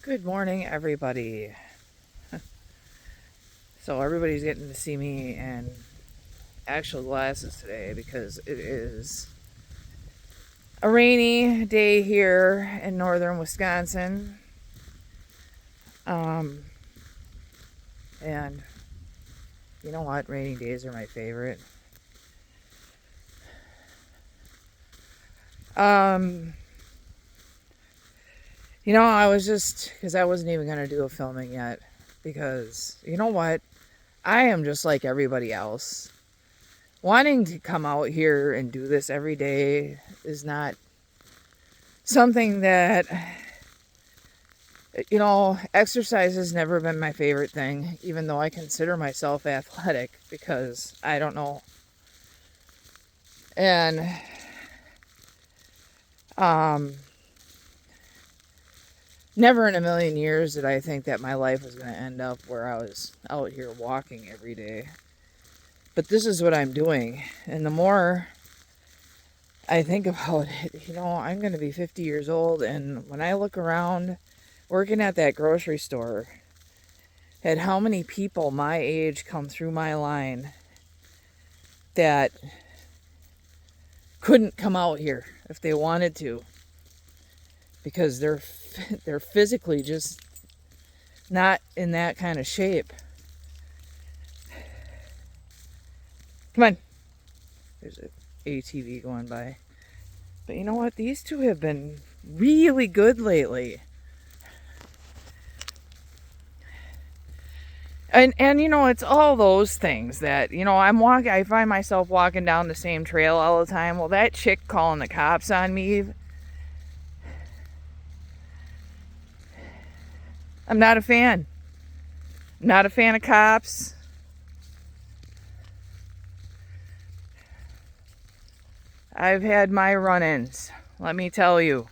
Good morning, everybody. So, everybody's getting to see me in actual glasses today because it is a rainy day here in northern Wisconsin. Um, and you know what? Rainy days are my favorite. Um, I was because I wasn't even going to do a filming yet because you know what? I am just like everybody else. Wanting to come out here and do this every day is not something that, exercise has never been my favorite thing, even though I consider myself athletic because I don't know. And, um, never in a million years did I think that my life was going to end up where I was out here walking every day. But this is what I'm doing. And the more I think about it, I'm going to be 50 years old. And when I look around working at that grocery store, at how many people my age come through my line that couldn't come out here if they wanted to because they're physically just not in that kind of shape. Come on. There's an ATV going by. But you know what? These two have been really good lately. And it's all those things that, I find myself walking down the same trail all the time. Well, that chick calling the cops on me, I'm not a fan. Not a fan of cops. I've had my run-ins, let me tell you.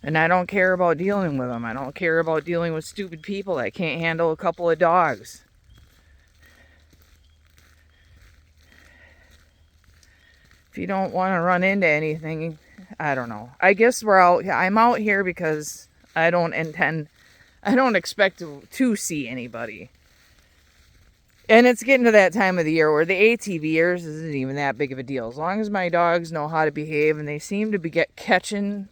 And I don't care about dealing with them. I don't care about dealing with stupid people that can't handle a couple of dogs. If you don't want to run into anything, I don't know. I guess I'm out here because I don't expect to see anybody. And it's getting to that time of the year where the ATVers isn't even that big of a deal. As long as my dogs know how to behave and they seem to be catching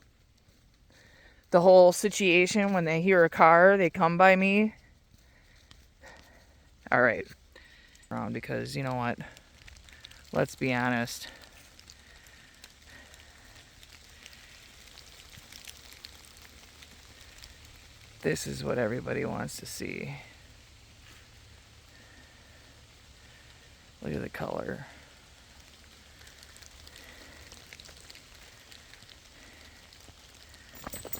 the whole situation when they hear a car, they come by me. All right. Because you know what? Let's be honest. This is what everybody wants to see. Look at the color.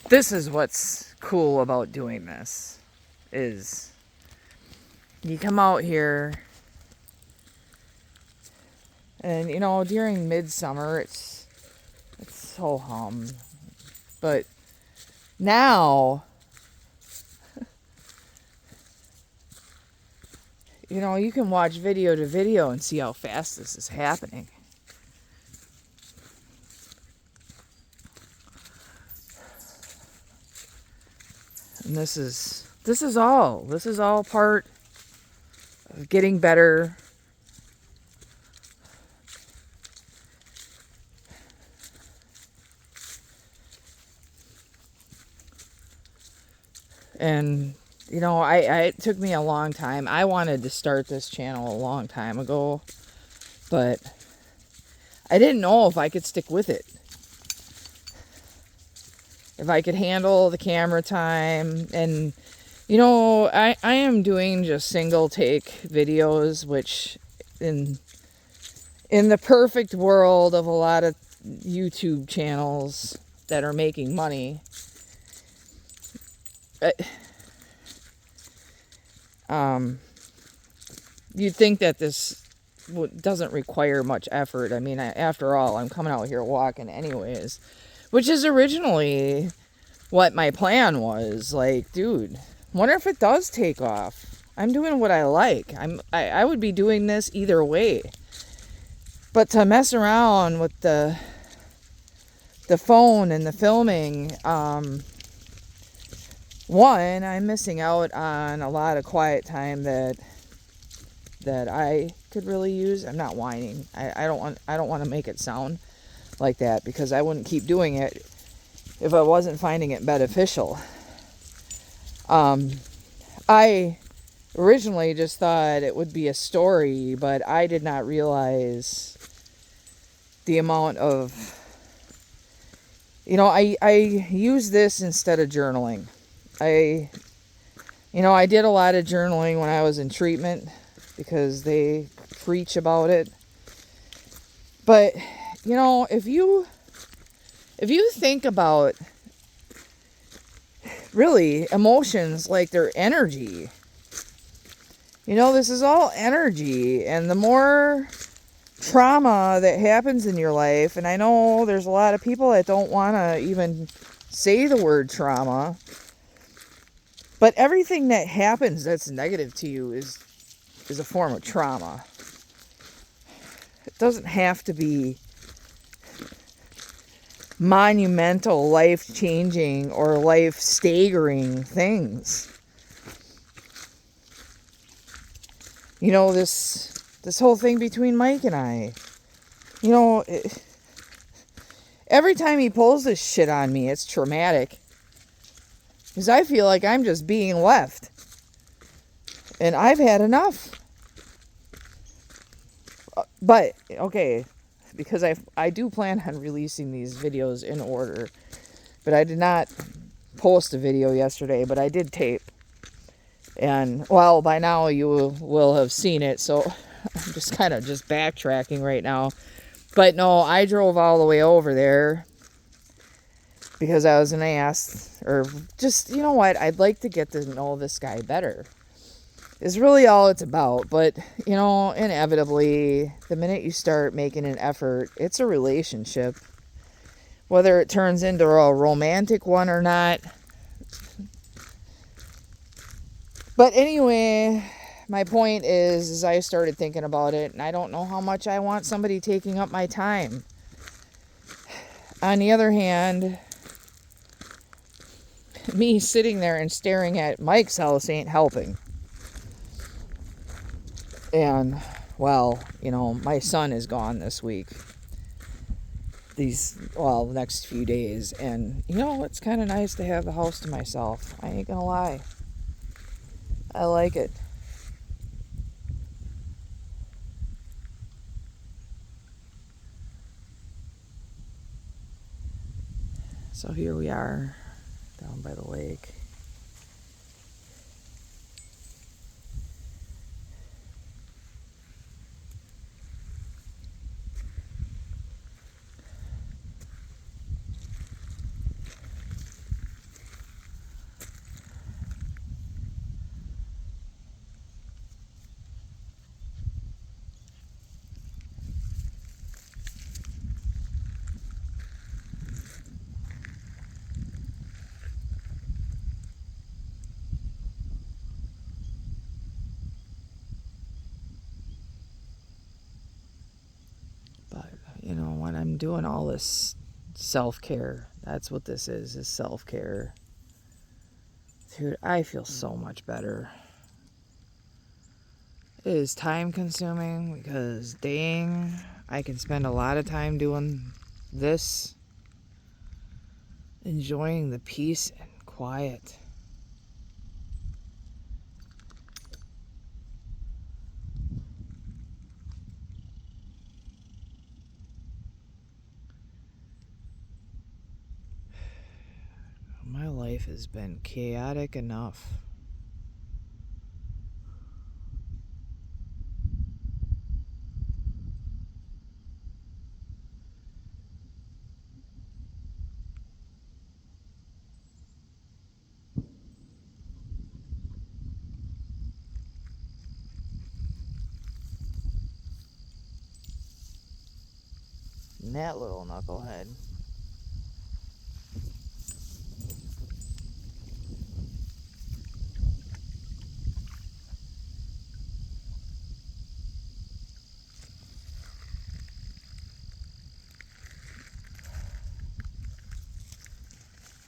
This is what's cool about doing this, is you come out here and, during midsummer, it's so hum. But now, you can watch video to video and see how fast this is happening. And this is all part of getting better. And it took me a long time. I wanted to start this channel a long time ago, but I didn't know if I could stick with it. If I could handle the camera time. And I am doing just single take videos, which in the perfect world of a lot of YouTube channels that are making money, you'd think that this doesn't require much effort. I mean, after all, I'm coming out here walking anyways, which is originally what my plan was. Like, dude, wonder if it does take off. I'm doing what I like. I would be doing this either way. But to mess around with the the phone and the filming, one, I'm missing out on a lot of quiet time that I could really use. I'm not whining. I don't want to make it sound like that, because I wouldn't keep doing it if I wasn't finding it beneficial. I originally just thought it would be a story, but I did not realize the amount of, I use this instead of journaling. I did a lot of journaling when I was in treatment because they preach about it. But, if you think about really emotions like their energy, this is all energy, and the more trauma that happens in your life, and I know there's a lot of people that don't want to even say the word trauma, but everything that happens that's negative to you is a form of trauma. It doesn't have to be monumental, life-changing, or life-staggering things. This whole thing between Mike and I, every time he pulls this shit on me, it's traumatic. Because I feel like I'm just being left. And I've had enough. But, okay, because I do plan on releasing these videos in order. But I did not post a video yesterday, but I did tape. And, well, by now you will have seen it, so I'm just kind of just backtracking right now. But no, I drove all the way over there because I was an ass, or just, you know what, I'd like to get to know this guy better. Is really all it's about. But, inevitably, the minute you start making an effort, it's a relationship. Whether it turns into a romantic one or not. But anyway, my point is I started thinking about it, and I don't know how much I want somebody taking up my time. On the other hand, me sitting there and staring at Mike's house ain't helping. And, well, my son is gone this week. The next few days. And, it's kind of nice to have the house to myself. I ain't gonna lie. I like it. So here we are, down by the lake. But, when I'm doing all this self-care, that's what this is self-care. Dude, I feel so much better. It is time consuming because, dang, I can spend a lot of time doing this, enjoying the peace and quiet. My life has been chaotic enough. And that little knucklehead.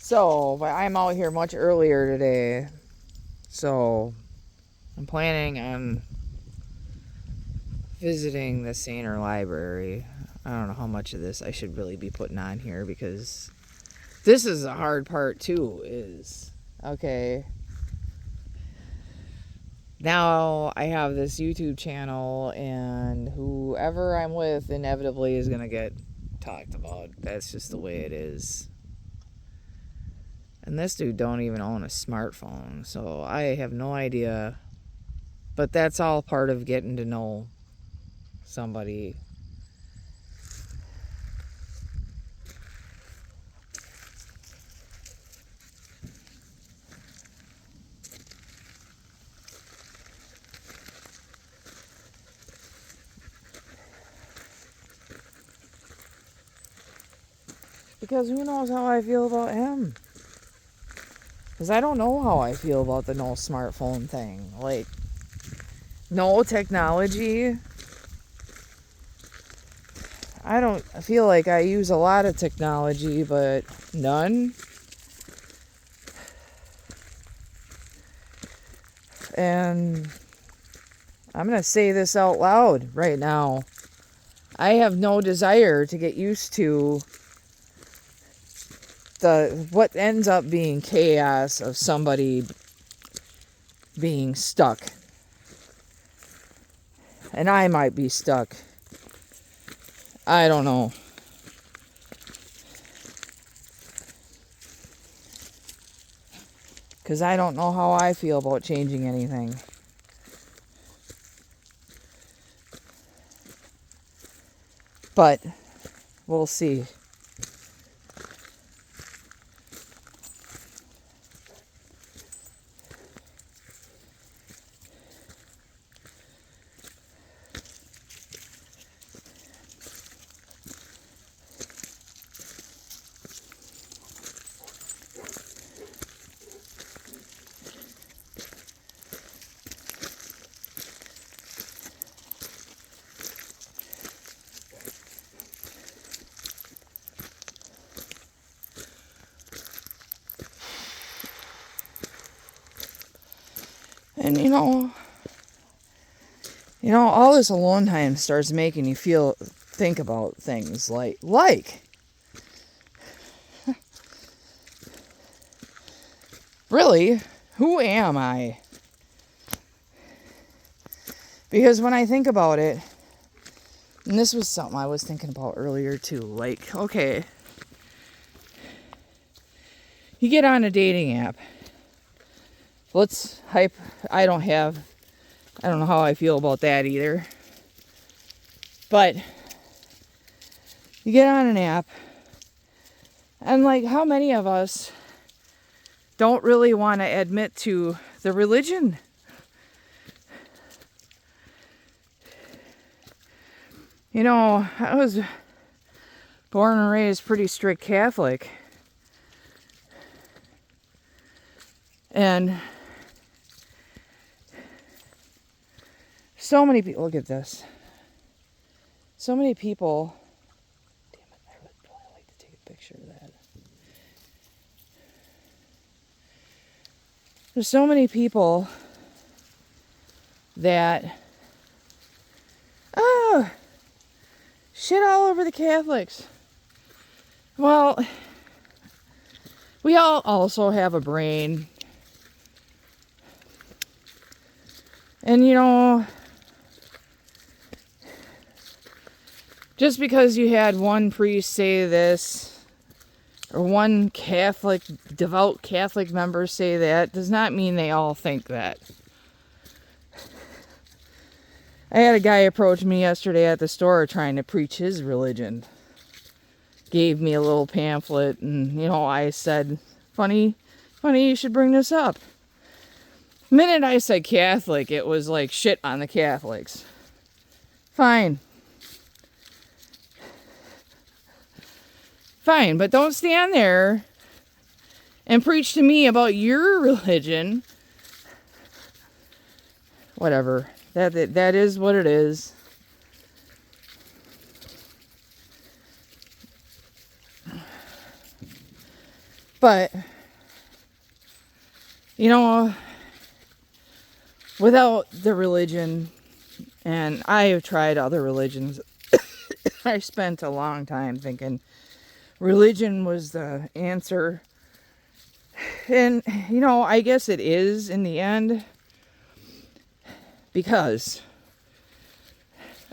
So, but I'm out here much earlier today. So, I'm planning on visiting the Sainer Library. I don't know how much of this I should really be putting on here because this is the hard part too, is, okay, now I have this YouTube channel and whoever I'm with inevitably is going to get talked about. That's just the way it is. And this dude don't even own a smartphone, so I have no idea. But that's all part of getting to know somebody. Because who knows how I feel about him? Because I don't know how I feel about the no smartphone thing. Like, no technology. I feel like I use a lot of technology, but none. And I'm going to say this out loud right now. I have no desire to get used to what ends up being chaos of somebody being stuck. And I might be stuck. I don't know. Because I don't know how I feel about changing anything. But we'll see. And you know, all this alone time starts making you think about things like, really, who am I? Because when I think about it, and this was something I was thinking about earlier too, like, okay, you get on a dating app. I don't know how I feel about that either. But you get on an app, and like, how many of us don't really want to admit to the religion? You know, I was born and raised pretty strict Catholic. And so many people, look at this. So many people, damn it, I would probably like to take a picture of that. There's so many people that, shit all over the Catholics. Well, we all also have a brain. And you know, just because you had one priest say this, or one devout Catholic member say that, does not mean they all think that. I had a guy approach me yesterday at the store trying to preach his religion. Gave me a little pamphlet, and I said, funny you should bring this up. The minute I said Catholic, it was like shit on the Catholics. Fine, but don't stand there and preach to me about your religion. Whatever. That is what it is. But, you know, without the religion, and I have tried other religions, I spent a long time thinking religion was the answer. And, you know, I guess it is in the end, because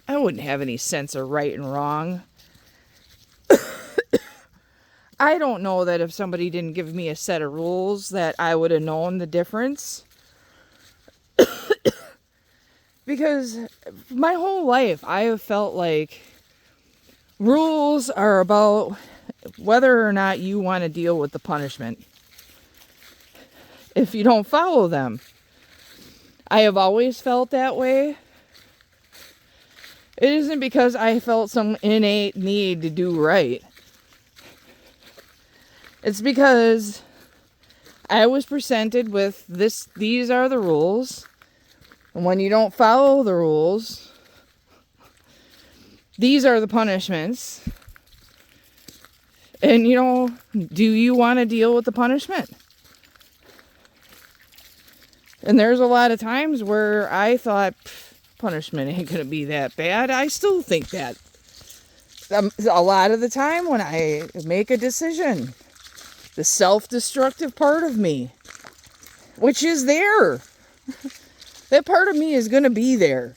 I wouldn't have any sense of right and wrong. I don't know that if somebody didn't give me a set of rules that I would have known the difference. Because my whole life I have felt like rules are about whether or not you want to deal with the punishment if you don't follow them. I have always felt that way. It isn't because I felt some innate need to do right. It's because I was presented with these are the rules. And when you don't follow the rules, these are the punishments. And, you know, do you want to deal with the punishment? And there's a lot of times where I thought, punishment ain't going to be that bad. I still think that. A lot of the time when I make a decision, the self-destructive part of me, which is there. That part of me is going to be there.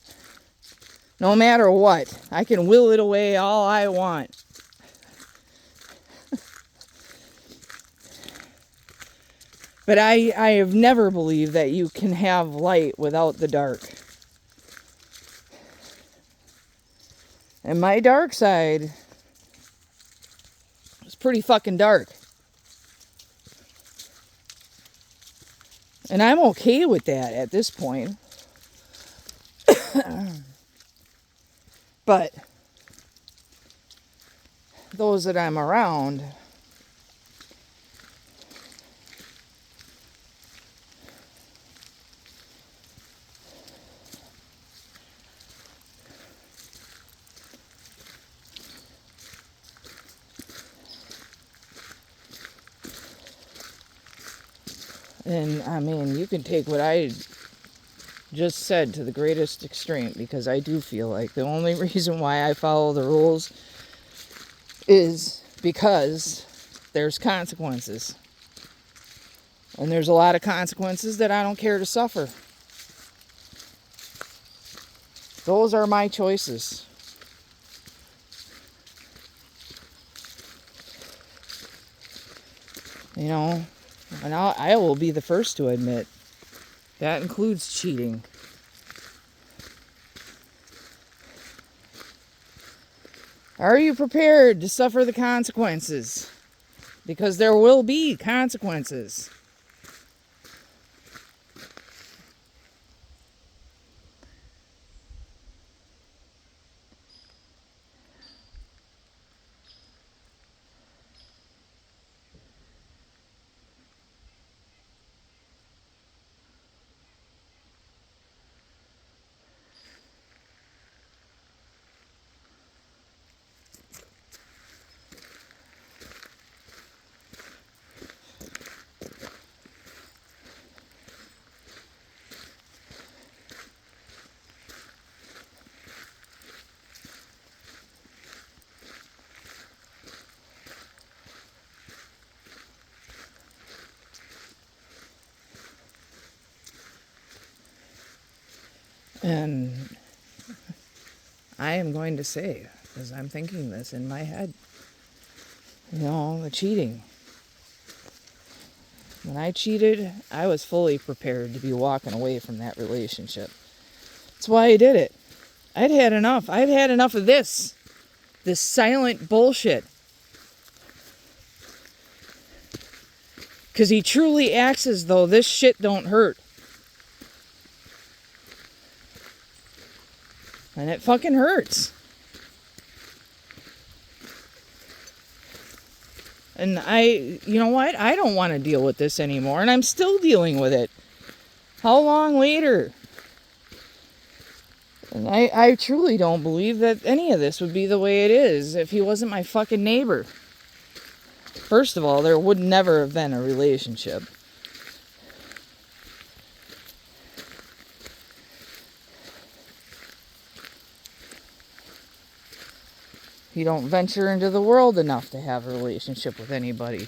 No matter what. I can will it away all I want. But I have never believed that you can have light without the dark. And my dark side was pretty fucking dark. And I'm okay with that at this point. But those that I'm around, and I mean, you can take what I just said to the greatest extreme, because I do feel like the only reason why I follow the rules is because there's consequences. And there's a lot of consequences that I don't care to suffer. Those are my choices. You know, and I will be the first to admit that includes cheating. Are you prepared to suffer the consequences? Because there will be consequences. And I am going to say, because I'm thinking this in my head, you know, the cheating. When I cheated, I was fully prepared to be walking away from that relationship. That's why I did it. I'd had enough. I'd had enough of this silent bullshit. Because he truly acts as though this shit don't hurt. And it fucking hurts. And you know what? I don't want to deal with this anymore. And I'm still dealing with it. How long later? And I truly don't believe that any of this would be the way it is if he wasn't my fucking neighbor. First of all, there would never have been a relationship. You don't venture into the world enough to have a relationship with anybody.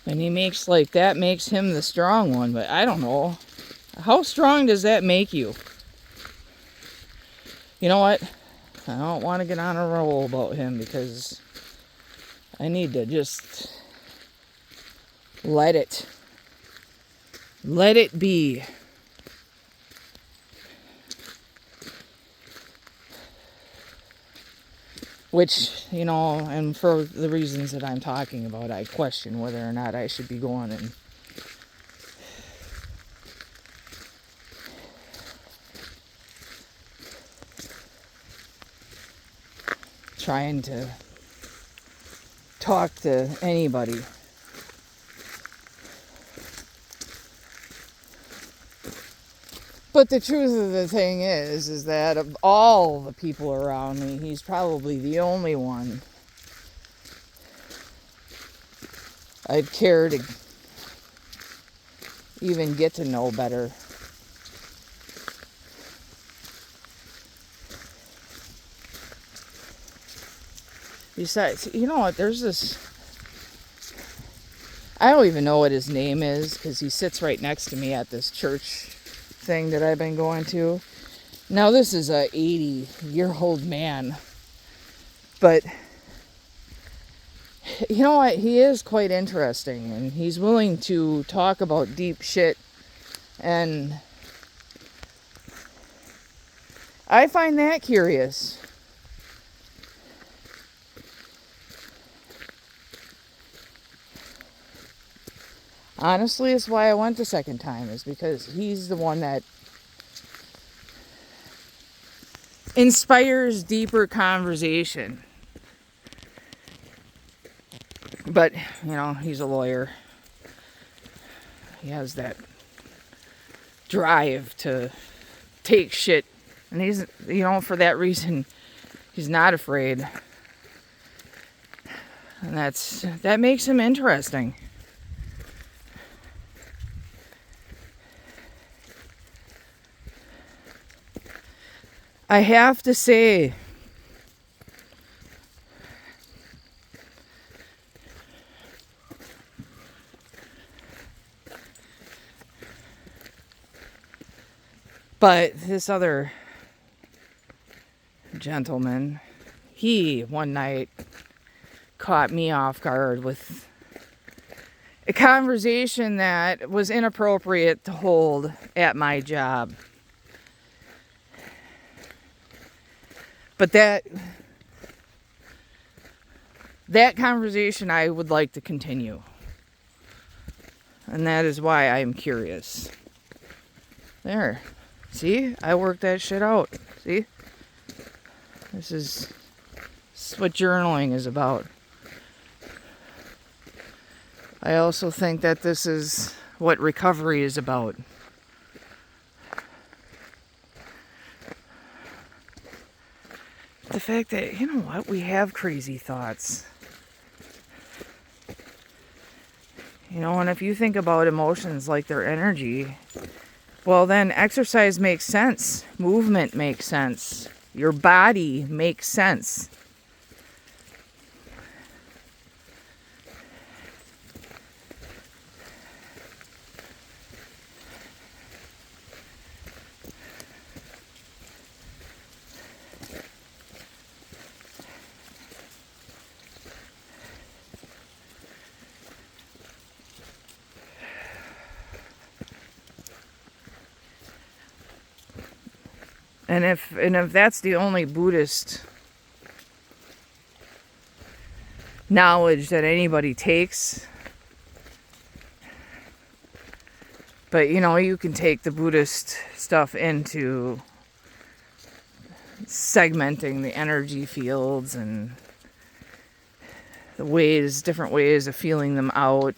And he makes that makes him the strong one, but I don't know. How strong does that make you? You know what? I don't want to get on a roll about him because I need to just let it be. Which, and for the reasons that I'm talking about, I question whether or not I should be going and trying to talk to anybody. But the truth of the thing is that of all the people around me, he's probably the only one I'd care to even get to know better. Besides, you know what, there's this, I don't even know what his name is because he sits right next to me at this church thing that I've been going to. Now this is a 80-year-old man, but you know what, he is quite interesting and he's willing to talk about deep shit, and I find that curious. Honestly, it's why I went the second time, is because he's the one that inspires deeper conversation. But, he's a lawyer. He has that drive to take shit. And he's, for that reason, he's not afraid. And that makes him interesting. I have to say, but this other gentleman, he one night caught me off guard with a conversation that was inappropriate to hold at my job. But that conversation I would like to continue. And that is why I am curious. There. See? I worked that shit out. See? This is what journaling is about. I also think that this is what recovery is about. The fact that, we have crazy thoughts. And if you think about emotions like their energy, well, then exercise makes sense. Movement makes sense. Your body makes sense. And if that's the only Buddhist knowledge that anybody takes, but you can take the Buddhist stuff into segmenting the energy fields and the different ways of feeling them out.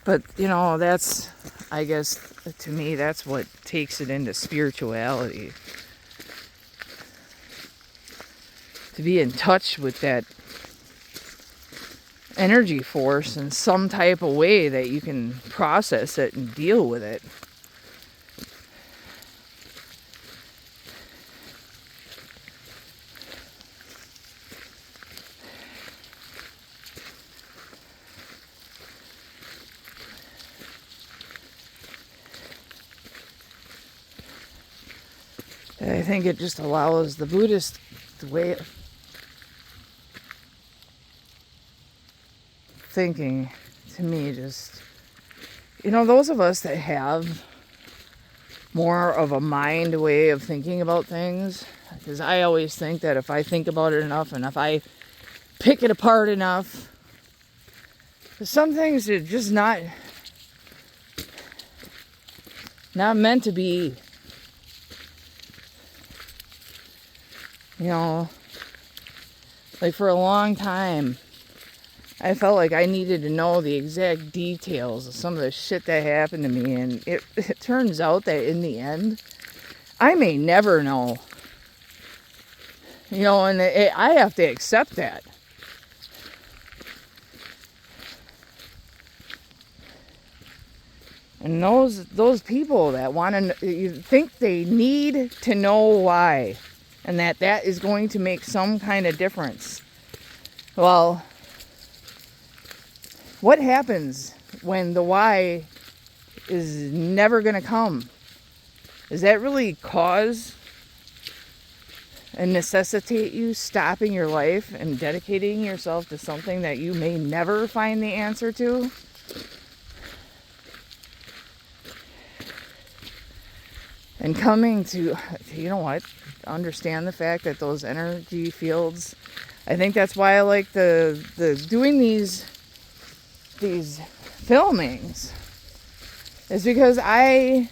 But, that's, I guess, to me, that's what takes it into spirituality. To be in touch with that energy force in some type of way that you can process it and deal with it. I think it just allows the Buddhist way of thinking, to me, just, those of us that have more of a mind way of thinking about things, because I always think that if I think about it enough and if I pick it apart enough, some things are just not meant to be. Like for a long time, I felt like I needed to know the exact details of some of the shit that happened to me. And it turns out that in the end, I may never know. And I have to accept that. And those people that want to, you think they need to know why. And that is going to make some kind of difference. Well, what happens when the why is never going to come? Does that really cause and necessitate you stopping your life and dedicating yourself to something that you may never find the answer to? And coming to, understand the fact that those energy fields, I think that's why I like the doing these filmings, is because I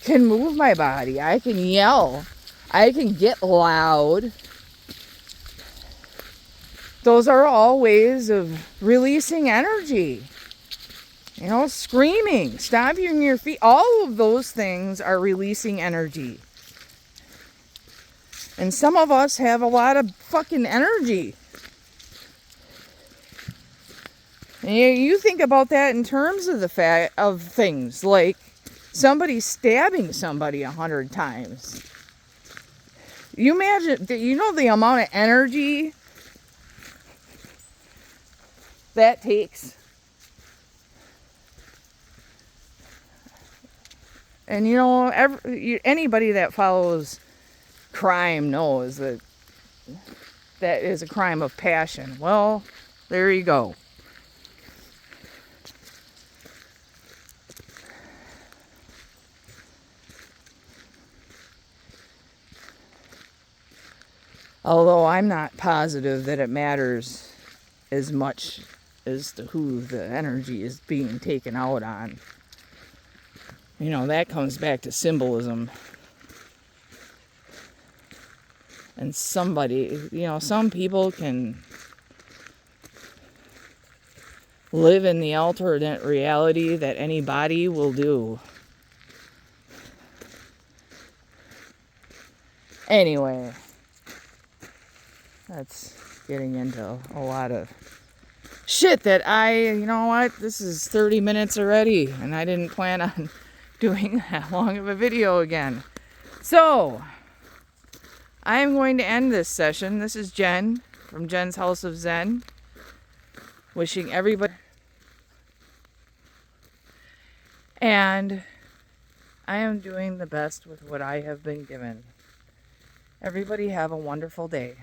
can move my body, I can yell, I can get loud. Those are all ways of releasing energy. Screaming, stomping your feet, all of those things are releasing energy. And some of us have a lot of fucking energy. And you think about that in terms of the fact of things like somebody stabbing somebody 100 times. You imagine, the amount of energy that takes. And anybody that follows crime knows that is a crime of passion. Well, there you go. Although I'm not positive that it matters as much as to who the energy is being taken out on. That comes back to symbolism. And somebody, some people can live in the alternate reality that anybody will do. Anyway, that's getting into a lot of shit that this is 30 minutes already, and I didn't plan on doing that long of a video again. So, I am going to end this session. This is Jen from Jen's House of Zen. Wishing everybody. And I am doing the best with what I have been given. Everybody have a wonderful day.